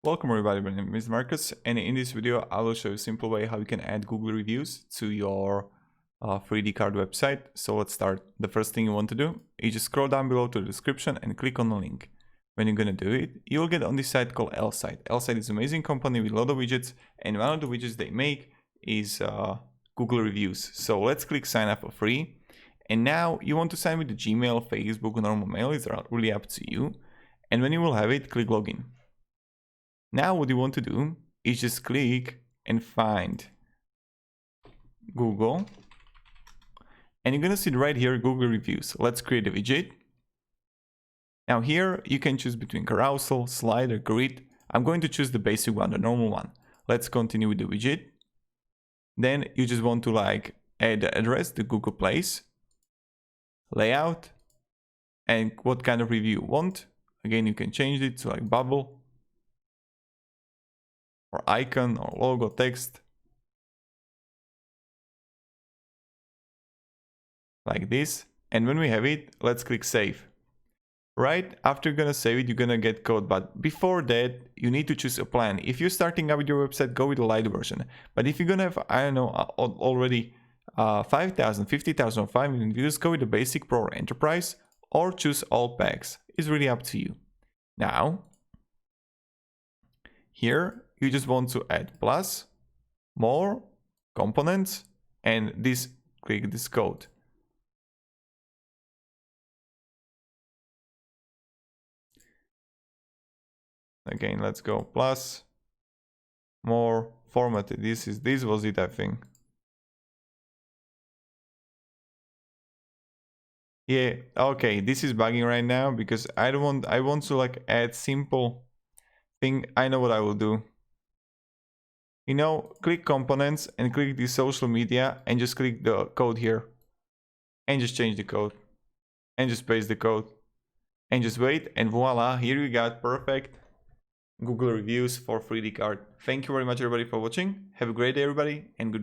Welcome everybody, my name is Marcus, and in this video I will show you a simple way how you can add Google reviews to your 3dcart website. So let's start. The first thing you want to do is just scroll down below to the description and click on the link. When you're gonna do it, you'll get on this site called Placeit. Placeit is an amazing company with a lot of widgets, and one of the widgets they make is Google reviews. So let's click sign up for free. And now you want to sign with the Gmail, Facebook, or normal mail. It's really up to you. And when you will have it, click login. Now what you want to do is just click and find Google, and you're gonna see right here Google reviews. Let's create a widget. Now here you can choose between carousel, slider, grid. I'm going to choose the basic one, the normal one. Let's continue with the widget. Then you just want to add the address, the Google place, layout, and what kind of review you want. Again, you can change it to bubble, or icon, or logo, text, like this. And when we have it, let's click save. Right after you're gonna save it, you're gonna get code, but before that you need to choose a plan. If you're starting out with your website, go with the light version. But if you're gonna have, I don't know, already 5,000, 50,000 or 5 million views, go with the basic, pro, or enterprise, or choose all packs. It's really up to you. Now here you just want to add plus, more, components, and this, click this code. Again, let's go plus, more, formatted. This was it, I think. Yeah, okay, this is bugging right now because I want to add simple thing. I know what I will do. You know, click components and click the social media and just click the code here and just change the code and just paste the code and just wait, and voila, here we got perfect Google reviews for 3dcart. Thank you very much everybody for watching. Have a great day everybody, and goodbye.